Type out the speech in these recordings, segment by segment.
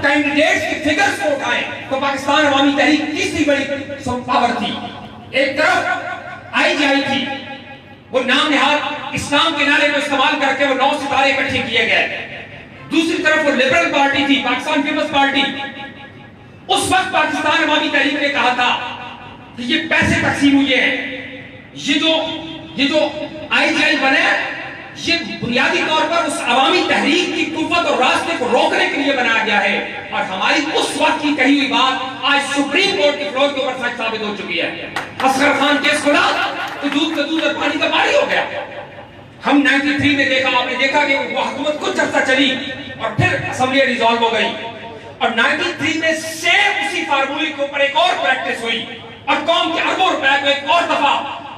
Candidates के figures को उठाएं तो पाकिस्तान अवामी तहरीक तीसरी बड़ी पावर थी। एक तरफ आईजीआई थी, वो नाम निहाद इस्लाम के नारे में इस्तेमाल करके वो 9 सितारे इकट्ठे किए गए। दूसरी तरफ वो लिबरल पार्टी थी, पाकिस्तान पीपल्स पार्टी। उस वक्त पाकिस्तान अवामी तहरीक ने कहा था कि ये पैसे तकसीम हुए हैं, ये जो आईजीआई बने ये बुनियादी तौर पर उस अवामी तहरीक की कुव्वत और रास्ते को रोकने के लिए बनाया गया है। और हमारी उस वक्त की कही हुई बात आज सुप्रीम कोर्ट के फ्लोर के ऊपर सच साबित हो चुकी है। असगर खान केस खुला तो दूध का दूध और पानी का पानी हो गया। हम 93 में देखा, आपने देखा कि वो हुकूमत कुछ अर्सा चली और फिर असेंबली रिजॉल्व हो गई और 93 में सेम उसी फार्मूले के ऊपर एक और प्रैक्टिस हुई और कौम के अरबों रुपए को एक और दफा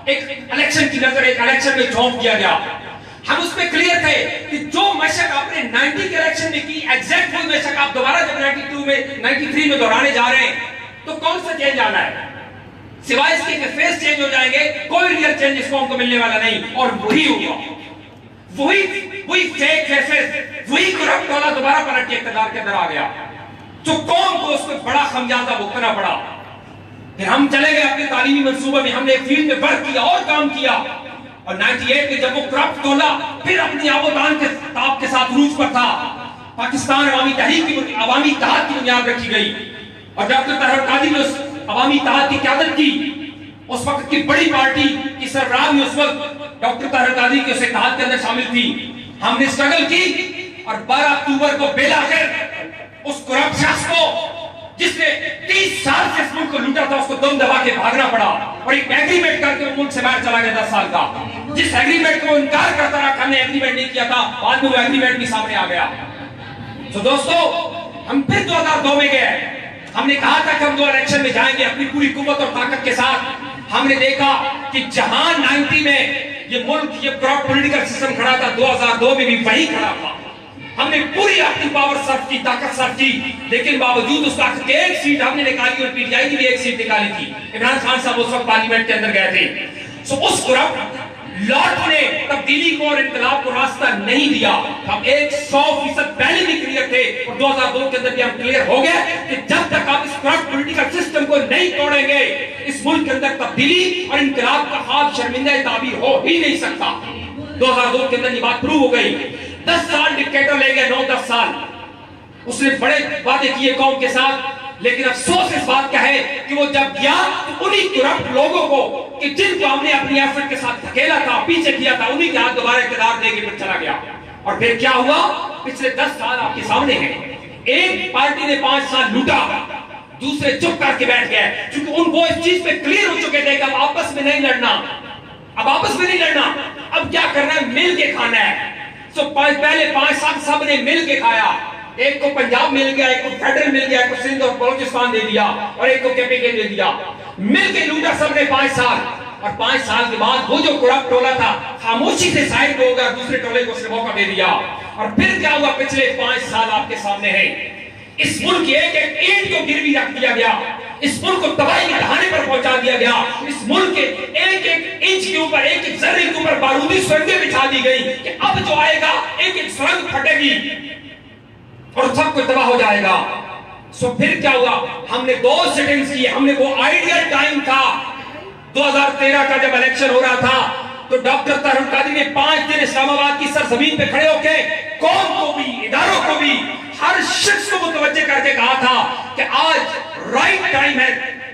एक इलेक्शन की नजर एक इलेक्शन में झोंक दिया गया। हम उस पे क्लियर थे कि जो मशक आपने 90 के इलेक्शन में की एग्जैक्ट वही मशक आप दोबारा जब 93 में दोहराने जा रहे हैं तो कौन सा चेंज आना है? सिवाय इसके कि फेस चेंज हो जाएंगे, कोई रियल चेंज इस कौम को मिलने वाला नहीं। और वही हुआ, वही फेक फेसेस, वही करप्ट वाला दोबारा पलट के इख्तियार के अंदर आ गया, जो कौम को उसमें बड़ा खमियाजा भुगतना पड़ा। फिर हम चले गए अपने तालीमी मंसूबे में, हमने एक फील्ड में वर्क किया और काम किया और 98 में जब वो करप्ट तोला फिर अपनी आबोदान के ताब के साथ रूज पर था। पाकिस्तान अवामी तहरीक की अवामी इत्तेहाद की बुनियाद रखी गई और डॉक्टर ताहिर कादरी ने उस अवामी इत्तेहाद की क़यादत की। उस वक्त की बड़ी पार्टी की सरबराही उस वक्त डॉक्टर ताहिर कादरी के उस इत्तेहाद के अंदर शामिल थी। हमने स्ट्रगल की और 12 अक्टूबर को बेलाखिर उस करप्ट शख्स को जिसने 30 साल से इस मुल्क को लूटा था उसको दम दबा के भागना पड़ा और एक एग्रीमेंट करके वो मुल्क से बाहर चला गया 10 साल का। जिस एग्रीमेंट को इनकार करता रहा, हमने एग्रीमेंट नहीं किया था, बाद में वो एग्रीमेंट भी सामने आ गया। तो दोस्तों हम फिर 2002 में गए, हमने कहा था कि हम 2 इलेक्शन में जाएंगे अपनी पूरी कुव्वत और ताकत के साथ। हमने देखा कि जहां 90 में ये मुल्क ये करप्ट पॉलिटिकल सिस्टम खड़ा था, 2002 में भी वही खड़ा था। हमने पूरी अपनी पावर सर्व की, ताकत सर्व की, लेकिन बावजूद उस ताकत के एक सीट हमने निकाली और पीटीआई की भी एक सीट निकाली थी। इमरान खान साहब उस वक्त पार्लियामेंट के अंदर गए थे। सो उस करप्ट लॉट ने तब्दीली को और इनकलाब को रास्ता नहीं दिया। हम 100% पहले भी क्लियर थे और 2002 के अंदर भी हम क्लियर हो गए कि जब तक आप इस करप्ट पॉलिटिकल सिस्टम को नहीं तोड़ेंगे इस मुल्क के अंदर तब्दीली और इनकलाब का हाथ शर्मिंदा ताबीर हो ही नहीं सकता। 2002 के अंदर ये बात प्रूव हो गई। 10 साल डिक्टेटर ले गया, 9-10 साल उसने बड़े वादे किए कौम के साथ, लेकिन अफसोस इस बात का है कि वो जब गया तो उन्हीं करप्ट लोगों को कि जिनको हमने अपनी एफर्ट के साथ धकेला था, पीछे किया था, उन्हीं के हाथ दोबारा इख्तियार देके फिर चला गया। और फिर क्या हुआ? पिछले 10 साल आपके सामने हैं। एक पार्टी ने 5 साल लूटा, दूसरे चुप करके बैठ गए क्योंकि उनको इस चीज पे क्लियर हो चुके थे कि अब आपस में नहीं लड़ना, अब आपस में नहीं लड़ना, अब क्या करना है, मिल के खाना है। तो पहले 5 साल सब ने मिल के खाया, एक को पंजाब मिल गया, एक को फेडरल मिल गया, एक को सिंध और बलूचिस्तान दे दिया और एक को केपीके दे दिया। मिल के लूटा सबने 5 साल और 5 साल के बाद वो जो करप्ट टोला था खामोशी से साइड हो गया, दूसरे टोले को उसने मौका दे दिया। और फिर क्या हुआ? पिछले 5 साल आपके सामने है। इस मुल्क की एक एक ईंट को गिरवी रख दिया गया, इस मुल्क को तबाही के दहाने पर पहुंचा दिया गया, इस मुल्क के एक एक इंच के ऊपर, एक एक जर्रे के ऊपर बारूदी सुरंगें बिछा दी गई कि अब जो आएगा एक एक सुरंग फटेगी और सब कुछ तबाह हो जाएगा। सो फिर क्या हुआ? हमने 2 सिटिंग्स की। हमने वो आइडियल टाइम था 2013 का जब इलेक्शन हो रहा था तो डॉक्टर ताहिर कादरी ने 5 दिन इस्लामाबाद की सरजमीन पे खड़े होके कौम को भी, इदारों को भी, हर शख्स को मुतवज्जे करके कहा था कि आज राइट टाइम है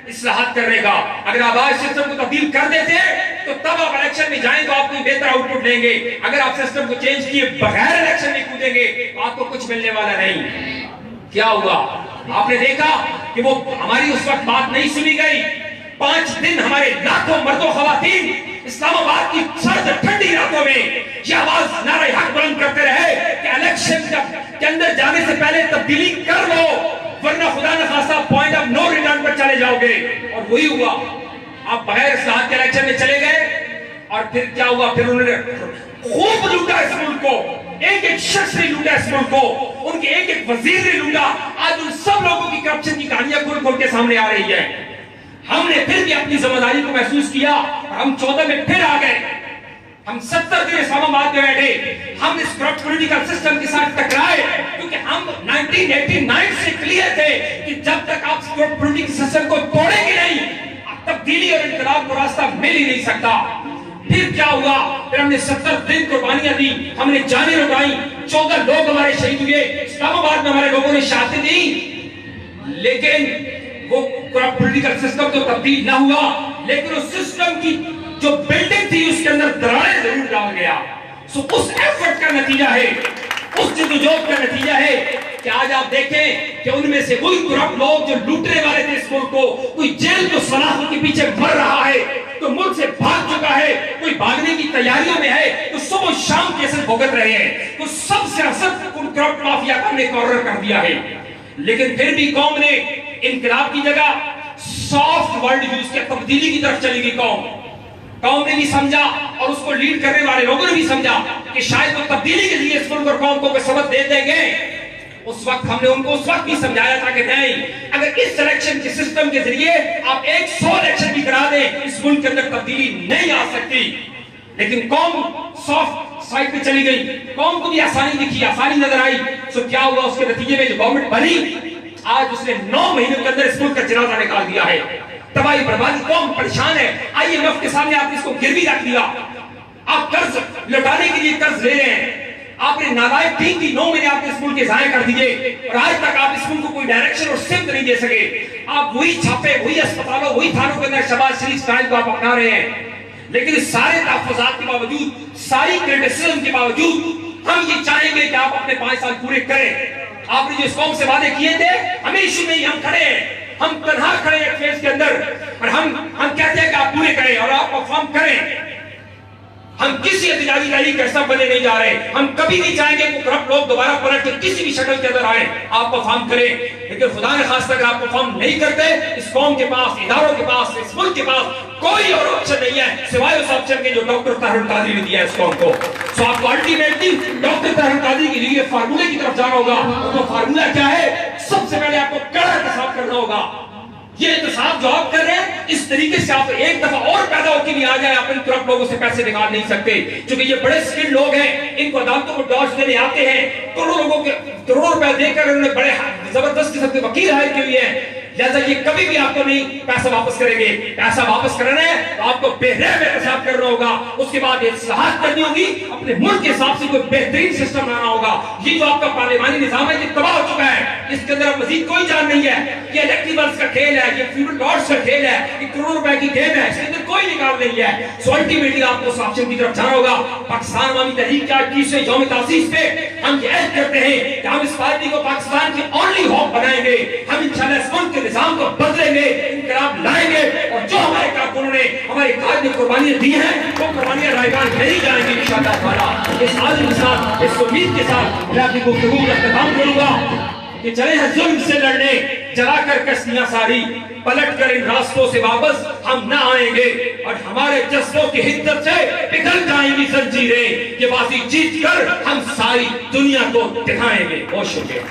इस्लाहात करने का। अगर आप आज सिस्टम को तब्दील कर देते हैं तो तब आप इलेक्शन में जाएंगे, आप कोई बेहतर आउटपुट लेंगे। अगर आप सिस्टम को चेंज किए बगैर इलेक्शन में कूदेंगे तो आपको कुछ मिलने वाला नहीं। क्या हुआ? आपने देखा कि वो हमारी उस वक्त बात नहीं सुनी गई। 5 दिन हमारे लाखों मर्दों खवातीन इस्लामाबाद की सर्द ठंडी रातों में ये आवाज नारे हक बुलंद करते रहे कि इलेक्शन के अंदर जाने से पहले तब्दीली कर लो वरना खुदा न खास्ता पॉइंट ऑफ नो रिटर्न पर चले जाओगे। और वही हुआ, आप बगैर इस्लाहात के इलेक्शन में चले गए और फिर क्या हुआ? फिर उन्होंने खूब लूटा इस मुल्क को, एक एक शख्स ने लूटा इस मुल्क को, उनके एक एक वजीर ने लूटा। आज उन सब लोगों की करप्शन की कहानियां खुल खुल के सामने आ रही है। हमने फिर भी अपनी जिम्मेदारी को महसूस किया और हम 14 में फिर आ गए ہم 70 دن اسلام آباد میں بیٹھے, ہم اس کرپٹ پولیٹیکل سسٹم کے ساتھ ٹکرائے, کیونکہ ہم 1989 سے کلیئر تھے کہ جب تک آپ کرپٹ پولیٹیکل سسٹم کو توڑیں گے نہیں, تبدیلی اور انقلاب کو راستہ مل ہی نہیں سکتا. پھر کیا ہوا؟ پھر ہم نے 70 دن قربانیاں دی, ہم نے جانیں لٹائی, 14 لوگ ہمارے شہید ہوئے, اسلام آباد میں ہمارے لوگوں نے شہادتیں دی, لیکن وہ کرپٹ پولیٹیکل سسٹم تو تبدیل نہ ہوا, لیکن اس سسٹم کی جو بلڈنگ تھی اس کے اندر دراڑیں ضرور ڈال گیا. سو اس ایفرٹ کا نتیجہ ہے, اس جدوجہد کا نتیجہ ہے کہ آج آپ دیکھیں کہ ان میں سے وہی کرپٹ لوگ جو لوٹنے والے تھے اس ملک کو, کوئی جیل کو سلاخوں کے پیچھے مر رہا ہے, کوئی ملک سے بھاگ چکا ہے, کوئی بھاگنے کی تیاریوں میں ہے, کوئی صبح و شام کیسے بھگت رہے ہیں, کوئی سب سیاست ان کرپٹ مافیا کو ہم نے کارنر کر دیا ہے. لیکن پھر بھی قوم نے انقلاب کی جگہ سافٹ ورڈ یوز کیا, تبدیلی کی طرف چلی گئی قوم نے بھی سمجھا, اور اس کو لیڈ کرنے والے لوگوں نے بھی سمجھا کہ شاید وہ تبدیلی کے لیے اس ملک اور قوم کو کوئی سبق دے دیں گے. اس وقت ہم نے ان کو اس وقت بھی سمجھایا تھا کہ نہیں, اگر اس الیکشن کے سسٹم کے ذریعے آپ 100 الیکشن بھی کرا دیں, اس ملک کے اندر تبدیلی نہیں آ سکتی. لیکن قوم سافٹ سائڈ پہ چلی گئی, قوم کو بھی آسانی دکھی, آسانی نظر آئی. سو کیا ہوا اس کے نتیجے میں جو گورنمنٹ بنی, آج اس نے 9 مہینوں کے اندر اس ملک کا جنازہ نکال دیا ہے. تباہی بربادی, قوم پریشان ہے. آئی ایم ایف کے سامنے آپ نے اس کو گروی رکھ دیا, آپ قرض لوٹانے کے لیے قرض لے رہے ہیں, آپ نے نالائق ٹیم کی 9 مہینے آپ نے اس ملک کے ضائع کر دیے, اور آج تک آپ اس ملک کو کوئی ڈائریکشن اور سمت نہیں دے سکے. آپ وہی چھاپے, وہی اسپتالوں, وہی تھانوں کے اندر شہباز شریف سٹائل کو آپ اپنا رہے ہیں. لیکن اس سارے تحفظات کے باوجود, ساری کرٹیسزم کے باوجود ہم یہ چاہیں گے کہ آپ اپنے 5 سال پورے کریں. آپ نے جو اس قوم سے وعدے کیے تھے, ہمیشہ میں ہم کھڑے ہیں, ہم تنہا کھڑے ہیں فیس کے اندر, اور ہم کہتے ہیں کہ آپ پورے کریں اور آپ پرفارم کریں. ہم کسی احتجاجی ریلی کا حصہ بننے نہیں جا رہے, ہم کبھی نہیں چاہیں گے کہ کرپٹ لوگ دوبارہ پلٹ کے کسی بھی شکل کے اندر آئیں, آپ پرفارم کریں. لیکن خدا نے خاص اگر آپ پرفارم نہیں کرتے, اس قوم کے پاس, اداروں کے پاس, اس ملک کے پاس کوئی اور آپشن نہیں ہے سوائے اس آپشن کے جو ڈاکٹر طاہر القادری نے دیا ہے اس قوم کو. سو آپ کو الٹیمیٹلی ڈاکٹر طاہر القادری کے لیے فارمولے کی طرف جانا ہوگا. وہ فارمولہ کیا ہے؟ سب سے پہلے آپ کو کڑا احتساب کرنا ہوگا. یہ احتساب جو آپ کر رہے ہیں, اس طریقے سے آپ ایک دفعہ اور پیدا ہو کے بھی آ جائے, آپ ان کرپٹ لوگوں سے پیسے نکال نہیں سکتے, کیونکہ یہ بڑے سکل لوگ ہیں, ان کو عدالتوں کو ڈاج دینے آتے ہیں, کروڑوں لوگوں کے کروڑوں روپے دے کر انہوں نے بڑے زبردست قسم کے وکیل ہائر کیے ہوئے ہیں. لہذا یہ کبھی بھی آپ کو نہیں پیسہ واپس کریں گے. پیسہ واپس کرنا ہے تو آپ کو بے رحم احتساب کرنا ہوگا, اس کے بعد اصلاحات کرنی ہوگی, اپنے ملک کے حساب سے کوئی بہترین سسٹم لانا ہوگا. یہ جو آپ کا پارلیمانی نظام ہے یہ تباہ ہو چکا ہے, اس کے اندر مزید کوئی جان نہیں ہے. یہ الیکٹیبلز کا کھیل ہے, یہ فیوڈل لاٹس کا کھیل ہے, یہ کروڑوں روپے کی گیم ہے, اس کے اندر کوئی نکال نہیں ہے. سو الٹیمیٹلی آپ کو اس آپشن کی طرف جانا ہوگا. پاکستان عوامی تحریک کا 21ویں یوم تاسیس پہ ہم یہ عہد کرتے ہیں کہ ہم اس پارٹی کو پاکستان کی اونلی ہوپ بنائیں گے. ہم انشاءاللہ اس ملک کے نظام کو بدلیں گے, انقلاب لائیں گے, اور جو ہمارے کارکنوں نے, ہمارے قائد نے قربانیاں دی ہیں, وہ قربانیاں رائگان نہیں جائیں گی انشاءاللہ تعالی. اس عزم کے ساتھ, اس امید کے ساتھ میں اپنی گفتگو کا اختتام کروں گا کہ چلے ہیں ظلم سے لڑنے, جلا کر کشتیاں ساری, پلٹ کر ان راستوں سے واپس ہم نہ آئیں گے, اور ہمارے جذبوں کی حدت سے پگھل جائیں گی زنجیریں. یہ بازی جیت کر ہم ساری دنیا کو دکھائیں گے. بہت شکریہ.